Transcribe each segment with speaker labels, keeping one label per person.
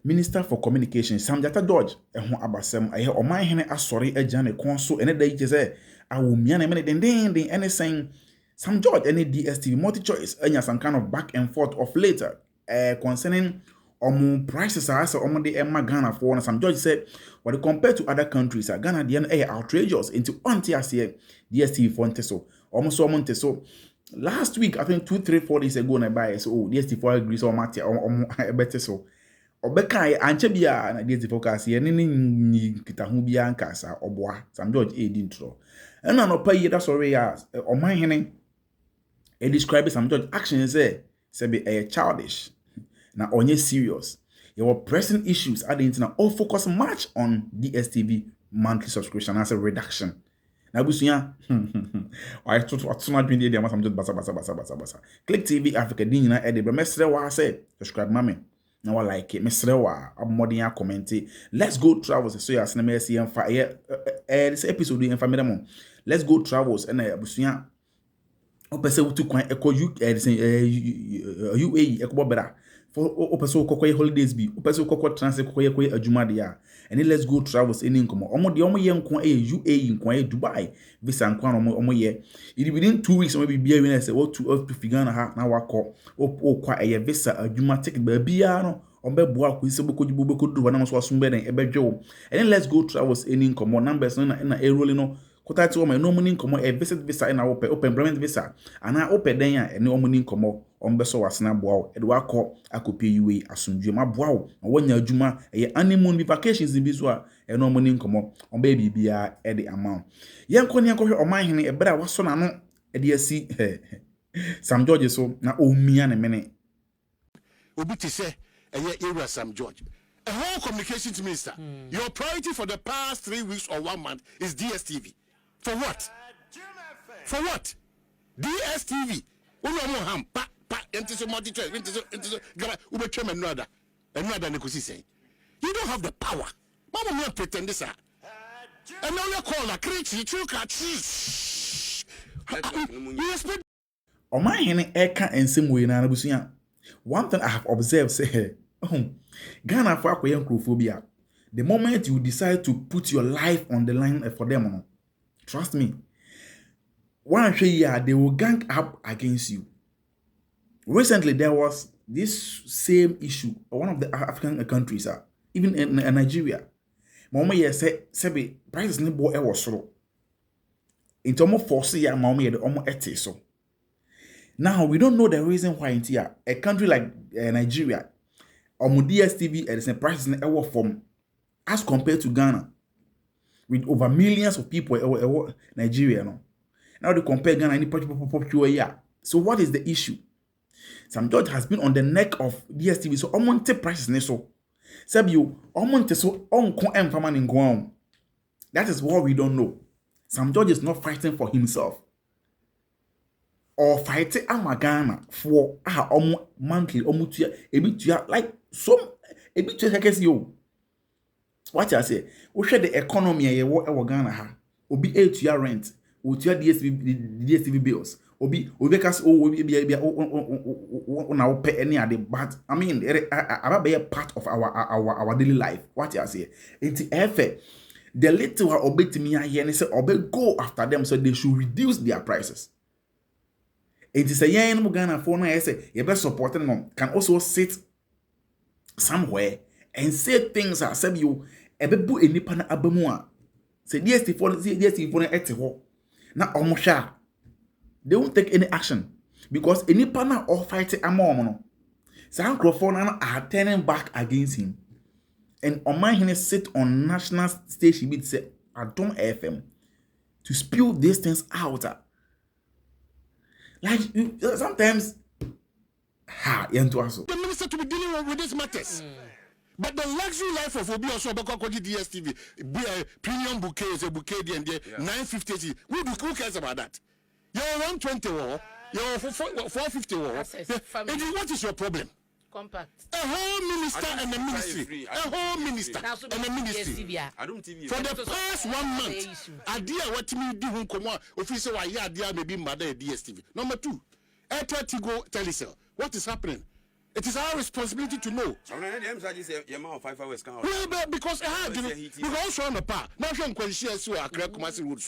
Speaker 1: Minister for Communication Sam George ehun abasem aye Omanhene asori agya ne kon so ene da yike say awomia na me den ene saying Sam George any DSTV multi choice anya some kind of back and forth of later concerning prices as omo de Emma Ghana for na Sam George said what they compare to other countries Ghana dey outrageous into anti-ase DSTV for nteso omo nteso last week I think 2-3-4 days ago na buy so DSTV agree so matter better so Obekai anche bia na DSTV focus ye ni kita hu bia nkasa oboa Sam George intro and no pay that sorry ya Omanhene describe Sam George action say be childish na onye serious you were pressing issues at the internet all focus much on DSTV monthly subscription as a reduction na busuya why to not doing the Sam George basa click TV Africa din na e de mesre wa say subscribe mame na wa like it mesre wa abomodin ya comment let's go travels so ya sinema see en fa this episode en fa medamo let's go travels and busuya opese wutu kwan eko UAE eko bobera for opese kokko holidays bi opese kokko transit kokko adwuma de ya and let's go travels any nkomo omo de omo ye nko UAE nko Dubai visa nko omo ye within 2 weeks omo bibia we na say what to figana ha na wakọ okwa visa adwuma ticket ba bia no ombe boa ko isebo ko duru na so asumbe den ebedwe and let's go travels any nkomo numbers na eroli no kotati woman no money nkomo visit visa na open employment visa ana open den ya ene omuni nkomo ombeso wasena boa e de wakọ akopie UAE asundwe ma boa wo wonya adwuma honeymoon vacations bi so a ene omuni nkomo ombe bibia e de amount yenko ne yakọ hwe Omanhene ebra waso na no e de asi Sam George so na omia ne mene
Speaker 2: obi ti se eye Sam George a whole communications minister your priority for the past 3 weeks or 1 month is DSTV. For what? For what? DSTV. Uno mo ham pa into multi into ube chema another nekusi say. You don't have the power. Mama me pretend this. And now you call a creature chuka. You expect
Speaker 1: Omanhene eka ensem we na busuya. One thing I have observed say Ghana for akoye nkrofobia. The moment you decide to put your life on the line for them, trust me, one year they will gang up against you. Recently, there was this same issue one of the African countries, even in Nigeria. Mama ye say prices ni bo e was so. It's almost force ya mama ye the almost ete so. Now we don't know the reason why in here a country like Nigeria, DSTV at the same prices ni ever from as compared to Ghana, with over millions of people in Nigeria. No? Now they compare Ghana any popular year. So what is the issue? Sam George has been on the neck of DSTV. So omonte prices ne so. Sabio omonte so onko emfama ningo. That is what we don't know. Sam George is not fighting for himself. Or fighting Ghana for monthly ebitua like some ebitua sekesi yo. What I say, we share the economy ye wo Ghana ha. Obi etua rent, otua DSTV bills. Obi kas na pay any ade, but I mean aba be a part of our daily life. What I say, it's effort. The little obetimi here say obe go after them so they should reduce their prices. It is a yen Ghana for na say you best supporting them can also sit somewhere and say things as say you ebebu enipa na abamu a say DSTV na ete ho na omosha they won't take any action because enipa na all fighting among no say microphone na are turning back against him and Omanhene sit on national station bit say Adom FM to spill these things out like sometimes
Speaker 2: the minister to be dealing with these matters. But the luxury life of Obi also about DSTV, premium bouquet is a bouquet and 950. Who cares about that? You're 120 war, you're 450 war. What is your problem?
Speaker 3: Compact.
Speaker 2: A whole minister and a ministry. A whole minister and a ministry. For the past 1 month, idea what me do who come on official idea maybe mother DSTV. Number 2, Airtel Tigo Telecel. What is happening? It is our responsibility to know.
Speaker 3: Well,
Speaker 2: Because because on the part, now you can share so I crack my road.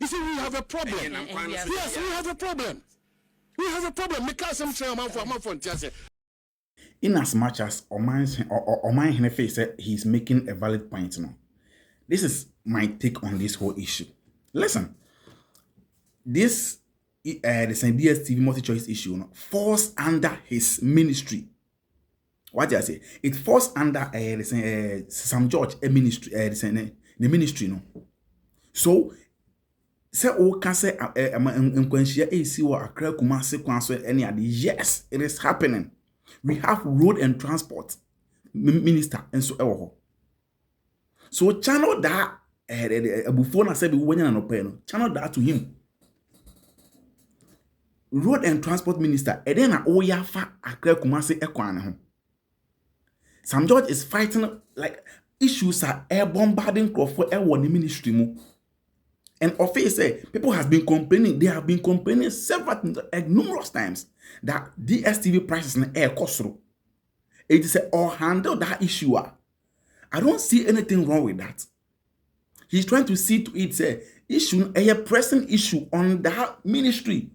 Speaker 2: You see, we have a problem. Yes, we have a problem. We have a problem. Make us some for
Speaker 1: In as much as Omanhene face said he's making a valid point now. This is my take on this whole issue. Listen, this the DSTV multi-choice issue falls under his ministry. What did I say? It falls under Sam George a ministry, the ministry no. So say o can say nkwanhia AC wa Accra Kumasi kwanso any ade. Yes, it is happening. We have road and transport minister and so so channel that before na say be wanya no pay no channel that to him. Road and transport minister then na oyafa Accra Kumasi ekwan ho. Sam George is fighting like issues are air bombarding for air one ministry mo. And of say people have been complaining. They have been complaining numerous times that DSTV prices in air cost through. It is or handle that issue. I don't see anything wrong with that. He's trying to see to it say issue a pressing issue on that ministry.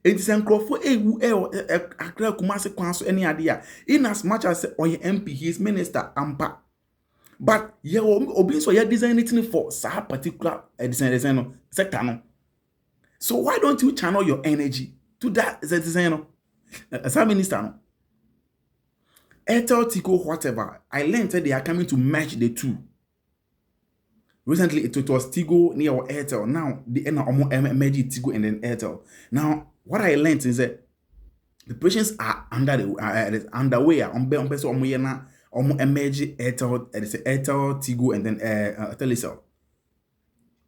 Speaker 1: It is for Accra Kumasi Council any idea. In as much as or MP, he is minister ampa. But you obi so you design it for that particular design sector no. So why don't you channel your energy to that design as a minister no? Airtel, Tigo, whatever. I learned that they are coming to match the two. Recently it was Tigo near Airtel. Now the merge Tigo and then Airtel. Now what I learned is that the patients are underway on person emerge Airtel, Airtel, Tigo, and then Telecel.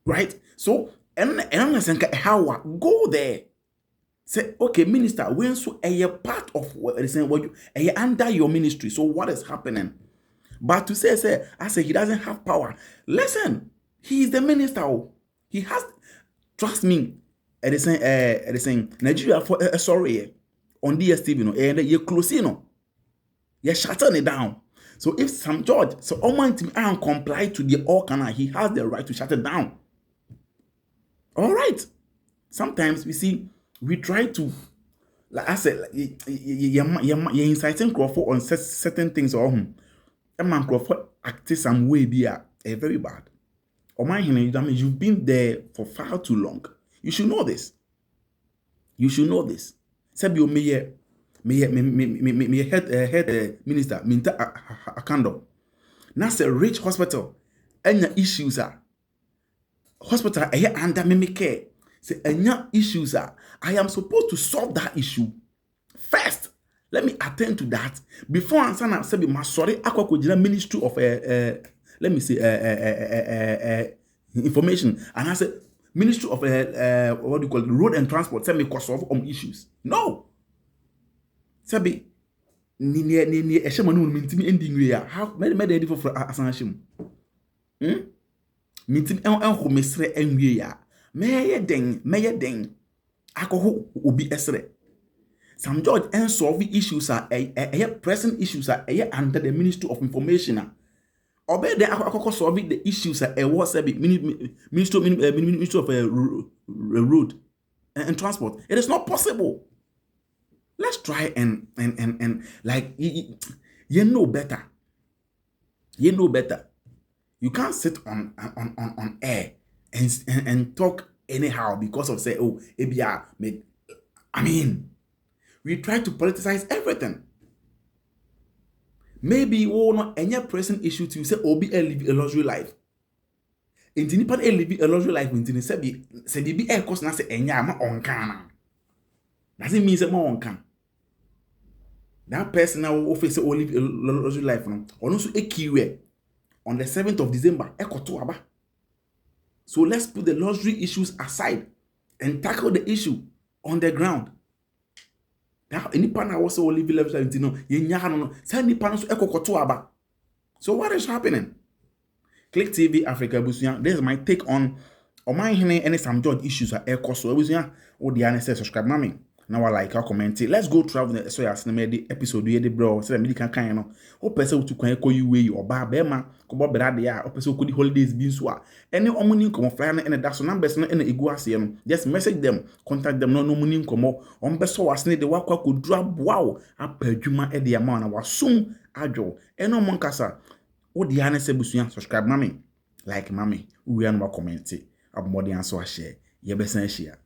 Speaker 1: Right? So, and how go there? Say, okay, minister, when so a part of what is saying, what you under your ministry. So, what is happening? But to say, I say he doesn't have power. Listen, he is the minister. He has, trust me. They saying Nigeria for sorry on DSTV, you know, and you're close, you know, you're shutting it down. So if Sam George, so Omanhene and comply to the Okana, he has the right to shut it down. All right. Sometimes we try to, like I said, you're inciting Crawford on certain things or a man Crawford acting some way be very bad. Omanhene, you've been there for far too long. You should know this. You should know this. Sabio head minister Minta Akando. That's a rich hospital. Any issues are hospital under me care. Say any issues are. I am supposed to solve that issue first. Let me attend to that before I say be my sorry. Akwa Ministry of let me say information and I said. Ministry of what do you call it? Road and Transport say me cause solve issues. No. Sabi ni ehema no mintimi ending we ya. How me dey for asanhim. Mintimi enho mesre enwe ya. Meye den. Akoho obi esre. Sam George and solve issues are pressing issues are under the Ministry of Information. Obey the akoko solving the issues at Ministry of Road and Transport. It is not possible. Let's try and like you know better. You know better. You can't sit on air and talk anyhow because of say ABR. I mean, we try to politicize everything. Maybe we not any present issue to say obi live a luxury life. Inti nipa live a luxury life inti say be air cost na say enya ma onkan. Doesn't mean say ma onkan. That person now offer say live a luxury life no. Ono so ekiwe on the 7th of December ekoto aba. So let's put the luxury issues aside and tackle the issue on the ground. Now, any partner also live life like no, no. Send any partner so ekokoto aba. So what is happening? Click TV Africa Busuya. This is my take on Omanhene and Sam George issues at Air Cost. So Busuya, or the subscribe, mommy. now I like, I'll comment it. Let's go travel. So, as the episode, you the bro, so the kind of, or person to call you way or bar bema, come up better there, or person could holidays be so. Any money come flying and that's numbers in the iguasian. Just message them, contact them, no money come up. On best so as the work could drop wow, up per juma at the amount I was soon ajo. And no moncasa. What the answer busuan subscribe, mommy. Like mommy, we are not commenting. I'm more than so I share. You best share.